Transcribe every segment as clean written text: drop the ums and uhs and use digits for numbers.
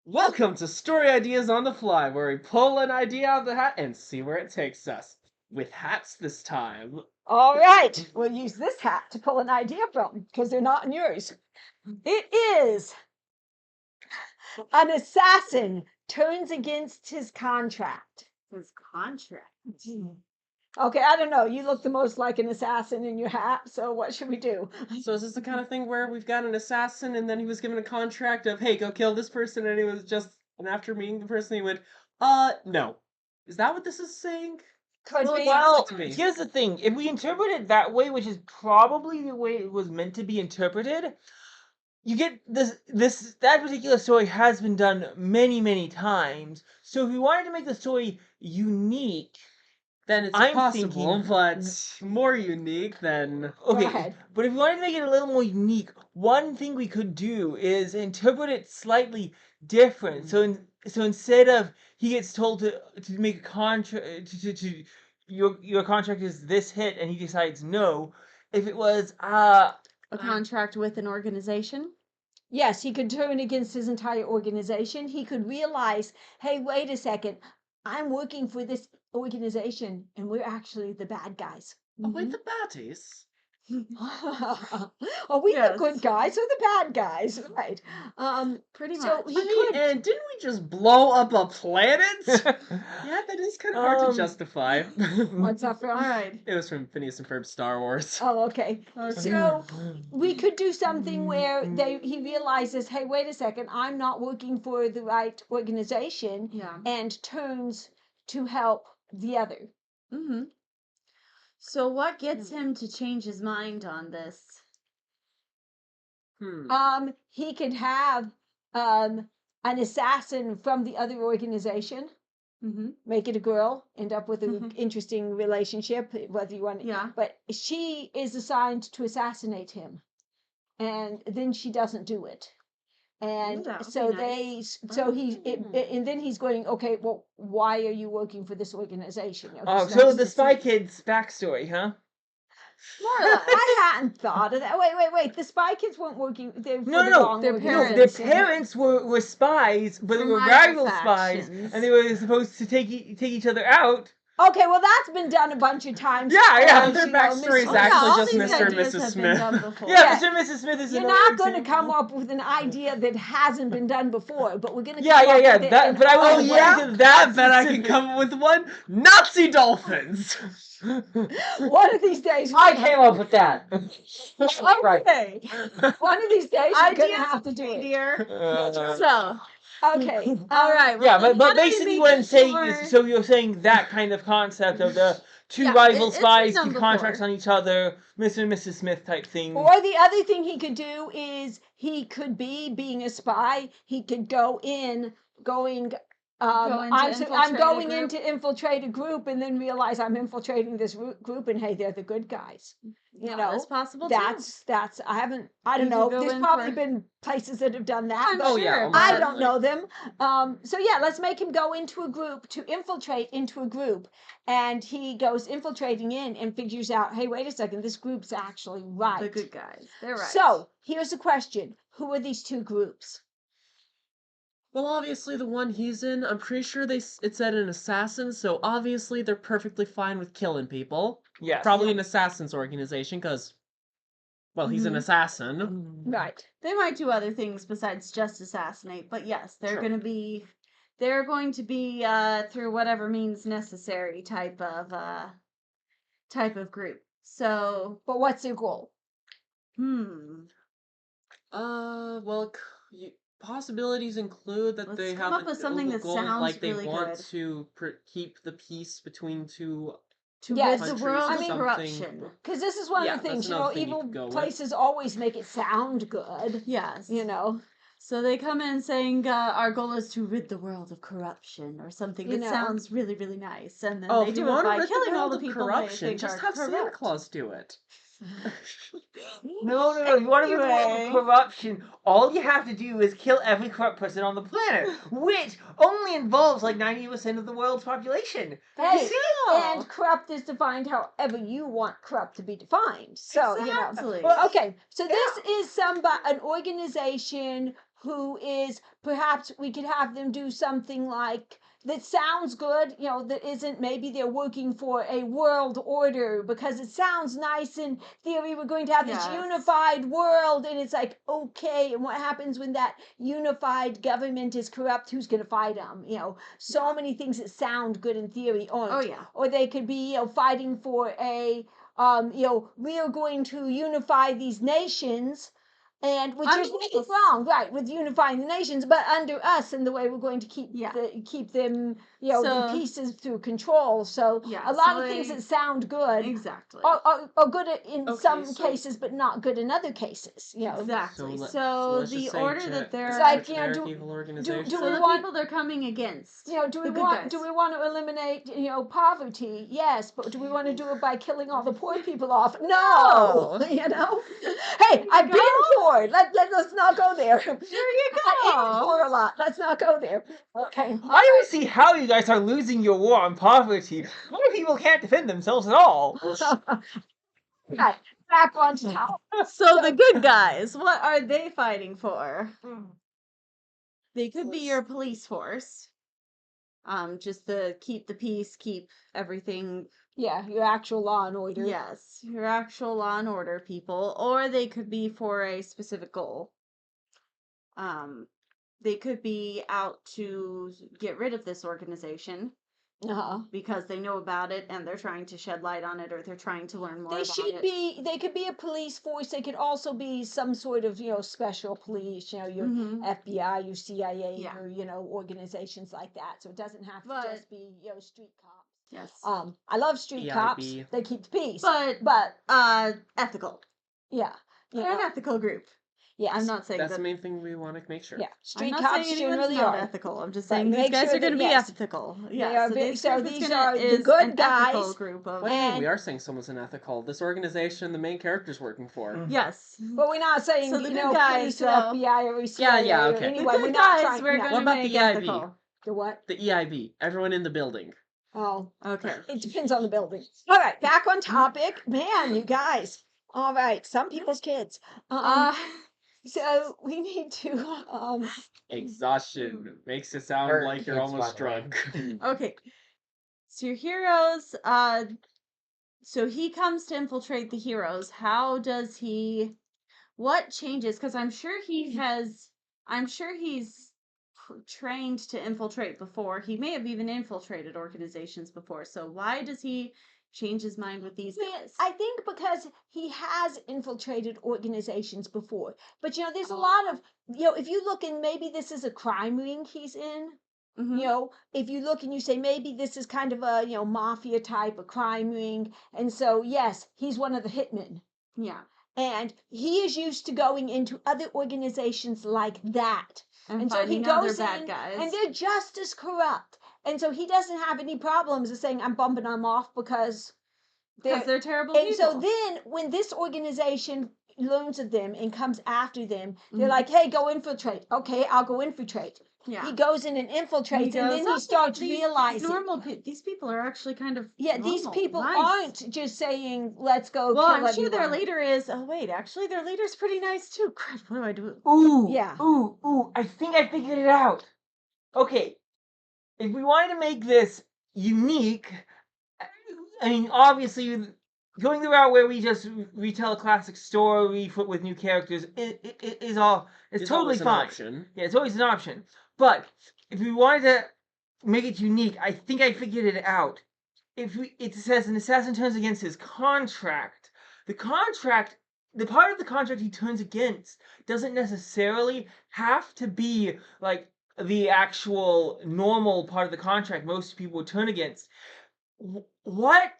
Welcome to Story Ideas on the Fly, where we pull an idea out of the hat and see where it takes us. With hats this time. All right, we'll use this hat to pull an idea from, because they're not in yours. It is an assassin turns against his contract. His contract. Okay, I don't know. You look the most like an assassin in your hat, so what should we do? So is this the kind of thing where we've got an assassin and then he was given a contract of, hey, go kill this person, and he was just, and after meeting the person he went, no. Is that what this is saying? Could be. Well, to me. here's the thing. If we interpret it that way, which is probably the way it was meant to be interpreted, you get that particular story has been done many, many times. So if we wanted to make the story unique, Then it's I'm possible, thinking- but more unique than... okay, ahead. but if we wanted to make it a little more unique, one thing we could do is interpret it slightly different. So instead of he gets told to make a contract to your contract is this hit and he decides no, if it was A contract with an organization? Yes, he could turn against his entire organization. He could realize, hey, wait a second, I'm working for this organization and we're actually the bad guys. Oh, wait, the baddies? Are we Yes. the good guys or the bad guys? Right. Pretty So much. he I mean, could. and didn't we just blow up a planet? Yeah, that is kind of hard to justify. What's that from? All right. It was from Phineas and Ferb's Star Wars. Oh, okay. Okay. So we could do something where he realizes, hey, wait a second, I'm not working for the right organization, Yeah. and turns to help the other. Mm-hmm. So what gets him to change his mind on this? He could have an assassin from the other organization, Mm-hmm. make it a girl, end up with an interesting relationship, whether you want. Yeah. But she is assigned to assassinate him, and then she doesn't do it. And that would so be nice. and then he's going, okay, well, why are you working for this organization? You know, Oh, 'cause so that's the just- Spy Kids backstory, huh? More or less. I hadn't thought of that. Wait. The Spy Kids weren't working. They're for No, the no, wrong their organization. No, their parents were spies, but they From were rival rival spies, factions. and they were supposed to take each other out. Okay, well, that's been done a bunch of times. Yeah, as, their you know, backstory is Mr. actually all just these Mr. and ideas Mrs. have Smith. been done before. Yeah, Yes. Mr. and Mrs. Smith is You're another not going to example. come up with an idea that hasn't been done before, but we're going to Yeah. with it That, in but I our was way. referring to that. I bet I can come up with one. Nazi dolphins. One of these days. I came up with that. Right. Okay. One of these days, you're going to Ideas, have to do it. dear. Uh, So, Okay. all right. Yeah, well, but how do we basically make what I'm saying sure- is, so you're saying that kind of concept of the two Yeah, rival it's been spies done keep contracts before. on each other, Mr. and Mrs. Smith type thing. Or the other thing he could do is he could be being a spy. He could go in, I'm going in to infiltrate a group, and then realize I'm infiltrating this group, and hey, they're the good guys. You know, that's possible too. that's I don't You could know. go There's in probably for- been places that have done that. I'm but Oh, yeah, sure, I but- don't know them. So yeah, let's make him go into a group to infiltrate into a group, and he goes infiltrating in and figures out, hey, wait a second, this group's actually right. The good guys. They're right. So here's the question: who are these two groups? Well, obviously the one he's in, I'm pretty sure it said an assassin, so obviously they're perfectly fine with killing people. Yes. Probably an assassin's organization, because, well, he's an Mhm. assassin. Right. They might do other things besides just assassinate, but yes, they're Sure. going to be through whatever means necessary type of group. So, But what's their goal? Well, possibilities include that Let's they come have up with something that goal, sounds like they really want good. to keep the peace between two. to Yes. rid the Countries world or of something. corruption. Because this is one Yeah, of the that's things, another thing you evil could go with. places always make it sound good. Yes. You know, So they come in saying our goal is to rid the world of corruption or something You that know. sounds really, really nice. And then Oh, they if you do it want to by rid killing the all world the of people corruption, they think just are have Santa corrupt. Claus do it. No. You want to live in a world Anyway. of corruption? All you have to do is kill every corrupt person on the planet, which only involves like 90% of the world's population. Hey, No. and corrupt is defined however you want corrupt to be defined. So, Exactly. Okay, so this is an organization who is, perhaps we could have them do something like, that sounds good, that isn't, maybe they're working for a world order because it sounds nice in theory. We're going to have this Yes. unified world, and it's like, okay, and what happens when that unified government is corrupt? Who's going to fight them? So many things that sound good in theory aren't. Oh, yeah. Or they could be, fighting for a, we are going to unify these nations, and which Under is nothing us. wrong, right, with unifying the nations, but under us, and the way we're going to keep Yeah. keep them, So- the pieces through control. So Yeah, a lot so of things they- that sound good Exactly. are good in Okay, some so- cases, but not good in other cases. Exactly. let- So let's just the say order that they're It's like, generic do evil we organization. so we the want- people they're coming against. do the we good want guys. do we want to eliminate poverty? Yes, but do we want to do it by killing all the poor people off? No. Hey, I've been poor. Let's not go there. There you I am go. poor a lot. Let's not go there. Okay. I don't see how you guys are losing your war on poverty. Poor people can't defend themselves at all. Right, back on top. So the good guys, what are they fighting for? They could be your police force. Just to keep the peace, keep everything. Yeah, your actual law and order. Yes, your actual law and order people, or they could be for a specific goal. They could be out to get rid of this organization Uh-huh. because they know about it and they're trying to shed light on it, or they're trying to learn more They about should it. be. They could be a police force. They could also be some sort of special police. Your Mhm. FBI, your CIA, Yeah. your organizations like that. So it doesn't have to But- just be street cops. Yes. I love street cops. EIB. They keep the peace. But ethical. Yeah, They're an ethical group. yes. I'm not saying That's that. the main thing we want to make sure. Yeah, I'm street not cops saying anyone's generally not are. ethical. I'm just But saying these make guys sure are going to that, be yes, ethical. they Yeah. are So ve- this so group is these gonna, are the is good an ethical guys. group of. But hey, we And- are saying someone's unethical. This organization, the main character's working for. Mm. Yes. But we're not saying So the good guys, police or though- FBI or CIA yeah, or okay. The anyone. good We're not guys trying. we're no. going What to about make the EIB? ethical. The what? The EIB, everyone in the building. Oh, Okay. it depends on the building. All right, back on topic. Man, you guys. All right, some people's kids. So we need to Exhaustion makes it sound Hurt like you're kids, almost by the way. drunk. Okay. So your heroes, so he comes to infiltrate the heroes. How does he, what changes? Because I'm sure he's trained to infiltrate before. He may have even infiltrated organizations before. So why does he change his mind with these guys? I think because he has infiltrated organizations before. But there's a lot of if you look, and maybe this is a crime ring he's in. Mhm. If you look and you say maybe this is kind of a mafia type, a crime ring, and so yes, he's one of the hitmen. Yeah. And he is used to going into other organizations like that. And so he finding other goes bad in, guys. and they're just as corrupt. And so he doesn't have any problems of saying, I'm bumping them off because they're terrible and people. so then when this organization learns of them and comes after them, they're Mhm. like, hey, go infiltrate. Okay, I'll go infiltrate. Yeah. He goes in and infiltrates, and then he "Oh, starts these realizing. these people are actually kind of These normal, people nice." aren't just saying, let's go Well, kill I'm sure their everyone. leader is. Oh wait, actually, their leader's pretty nice too. Crap, what do I do? Ooh, Yeah. Ooh, I think I figured it out. Okay, if we wanted to make this unique, I mean, obviously, going the route where we just retell a classic story with new characters is It's totally always an fine. option. Yeah, it's always an option. But if we wanted to make it unique, I think I figured it out. It says an assassin turns against his contract. The part of the contract he turns against doesn't necessarily have to be like the actual normal part of the contract most people would turn against. What?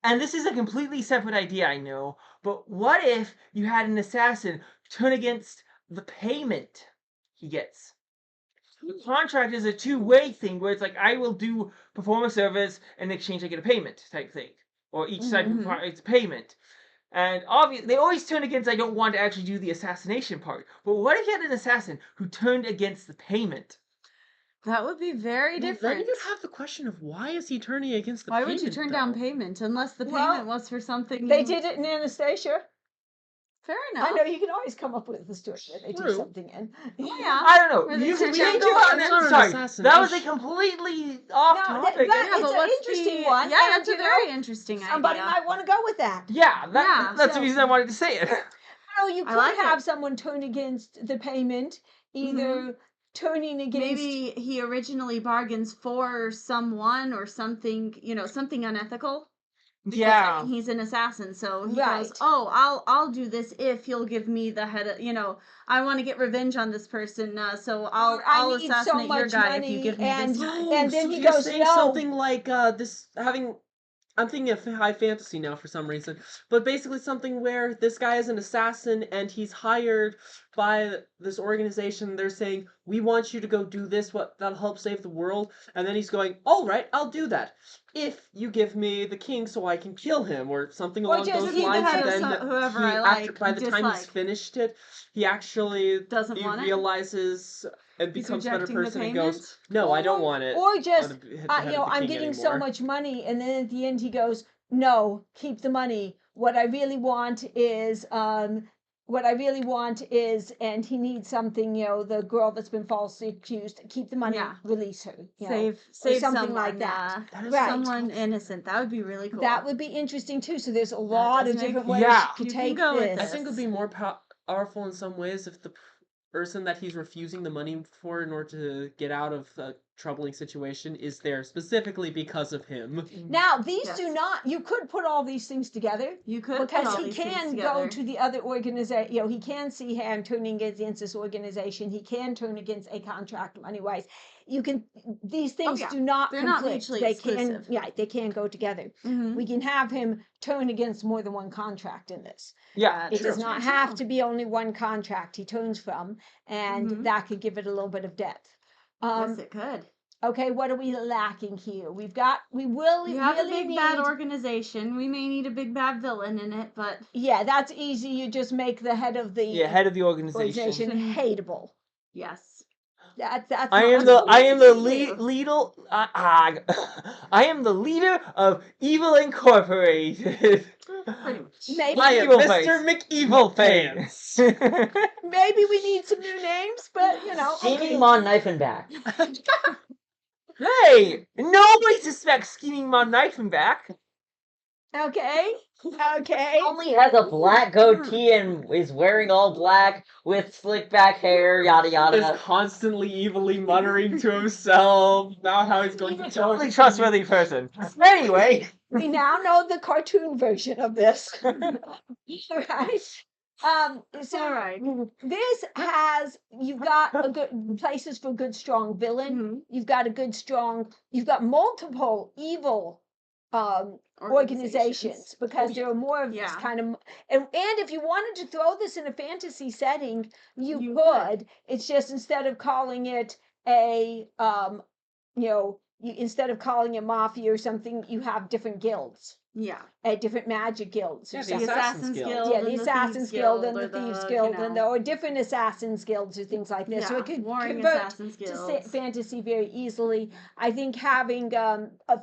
And this is a completely separate idea, I know, but what if you had an assassin turn against the payment he gets? The contract is a two-way thing where it's like, I will perform a service, and in exchange I get a payment type thing. Or each side Mhm. provides payment. And obviously, they always turn against I don't want to actually do the assassination part. But what if you had an assassin who turned against the payment? That would be very Well, then different. you have the question of why is he turning against the Why payment, would you turn down though? payment unless the Well, payment was for something? They did it in Anastasia. Fair enough. I know you can always come up with the story where they do True. something in. Oh, yeah. I don't know. Where they You turn can down change the it. payment. It's not an Sorry, that was a assassination. completely off No, topic. that- Yeah, it's but an what's interesting the... one, Yeah, and, that's a you know, very interesting Somebody idea. might want to go with that. Yeah, Yeah, that's so- the reason I wanted to say it. Well, you I could like have it. someone turn against the payment, either turning against. Maybe he originally bargains for someone or something, something unethical. Because, I mean, he's an assassin, so he Right. goes, "Oh, I'll do this if you'll give me the head of, I want to get revenge on this person, so I'll I need so assassinate your much guy if money, you give me and this." and then so he you're goes, saying no. something like this having. I'm thinking of high fantasy now for some reason, but basically something where this guy is an assassin and he's hired by this organization. They're saying, "We want you to go do this. That'll help save the world." And then he's going, "All right, I'll do that if you give me the king so I can kill him," or something Or along just those keep the lines. head And of then whoever he, I after like, by the time he's dislike. finished it, he actually Doesn't want it? realizes and He's becomes a better rejecting the person and payment? goes, "No, I don't want it." Or just, the head of the I'm king getting so anymore. much money, and then at the end he goes, no, keep the money. What I really want is, and he needs something, the girl that's been falsely accused, keep the money, Yeah. release her. Save something someone, like that. That is Right. someone innocent. That would be really cool. That would be interesting too. So there's a lot does of make- different ways Yeah. you could You can take go with I this. think it would be more powerful in some ways if the person that he's refusing the money for in order to get out of a troubling situation is there specifically because of him. Now, these Yes. do not, you could put all these things together. You could put Because all he these things can together. go to the other organization, he can see him turning against this organization. He can turn against a contract money wise. These things yeah. do not They're not conflict. mutually They exclusive. they can go together. Mhm. We can have him turn against more than one contract in this. Yeah, It does True. not have to be only one contract he turns from, and Mhm. that could give it a little bit of depth. Yes, it could. Okay, what are we lacking here? We You have really a big need, bad organization. We may need a big bad villain in it, but yeah, that's easy. You just make the head of the head of the organization organization. hateable. yes. That's I am not the easy. I am the leader of Evil Incorporated. Pretty much. maybe I am Evil Mr. face. McEvil Pants. maybe we need some new names, but Scheming Mon Knife and Back. Hey, nobody suspects Scheming Mon Knife-and-Back. okay. Only has a black goatee and is wearing all black with slick back hair, yada Is yada. constantly evilly muttering to himself about how he's going to He's a totally trustworthy person. Anyway, We now know the cartoon version of this. Right. So All right. this you've got a good places for good strong villain. Mhm. You've got multiple evil organizations because there are more of this Yeah. kind of, and if you wanted to throw this in a fantasy setting, you You could. It's just instead of calling it a instead of calling it mafia or something, you have different guilds, Yeah. different magic guilds. Yeah, or the something. Assassin's Guild. Yeah, and the Assassin's Guild and the Thieves Guild and or different Assassins Guilds or things like this. So it could Warring convert Assassins to Guilds. fantasy very easily. I think having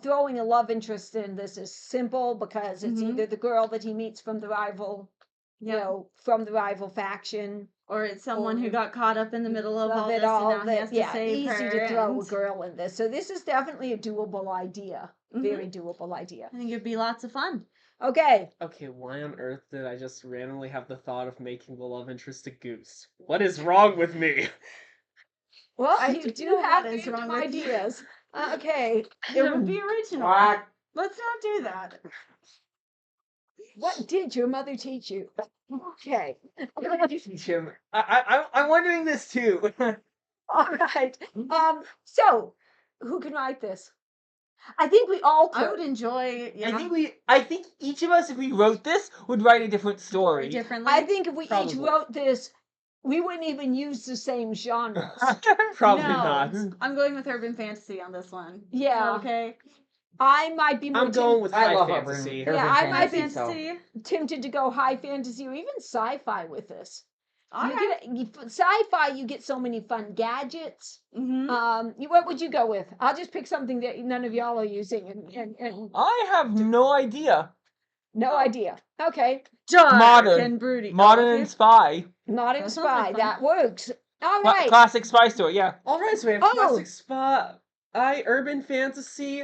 throwing a love interest in this is simple because it's Mhm. either the girl that he meets from the rival, from the rival faction. Or it's someone who or got caught up in the middle of all it this all, and now he has to save easy her. to throw a and girl in this. So this is definitely a doable idea. Mhm. Very doable idea. I think it'd be lots of fun. Okay. Okay, why on earth did I just randomly have the thought of making the love interest a goose? What is wrong with me? Well, I you do do know have what is random wrong with you. ideas. Okay. It would be original. Quack. Let's not do that. What did your mother teach you? Okay. teach him. I'm wondering this too. All right. So who can write this? I think we all could. I would enjoy, I think each of us, if we wrote this, would write a different story. differently. I think if we each Probably. wrote this, we wouldn't even use the same genres. Probably No, not. I'm going with urban fantasy on this one. Yeah. Okay. I might be more I'm going with I high love fantasy. urban Yeah, I might High be fantasy. So. fantasy. tempted to go high fantasy or even sci-fi with this. All You right. get sci-fi. You get so many fun gadgets. Mm-hmm. What would you go with? I'll just pick something that none of y'all are using, and I have no idea. no idea. Okay, Dark Modern. and broody. Modern okay. and spy. not in That sounds like spy. fun. That works. All Cla- right. Classic spy story, yeah. All right, so we have Oh. classic spy, urban fantasy,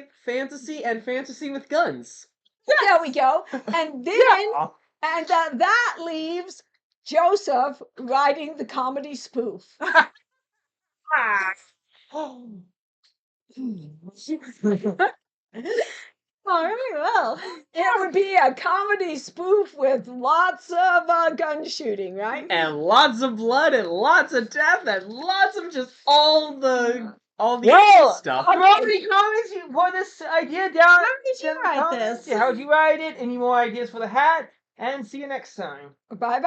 and fantasy with guns. There we go. And then, Yeah. and that leaves Joseph writing the comedy spoof. All right. Well. It would be a comedy spoof with lots of gun shooting, right? And lots of blood and lots of death and lots of just all the Well, stuff. throw any comments for this idea down. How did you in the write comments. this? Yeah, how'd you write it? Any more ideas for the hat? And see you next time. Bye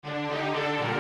bye.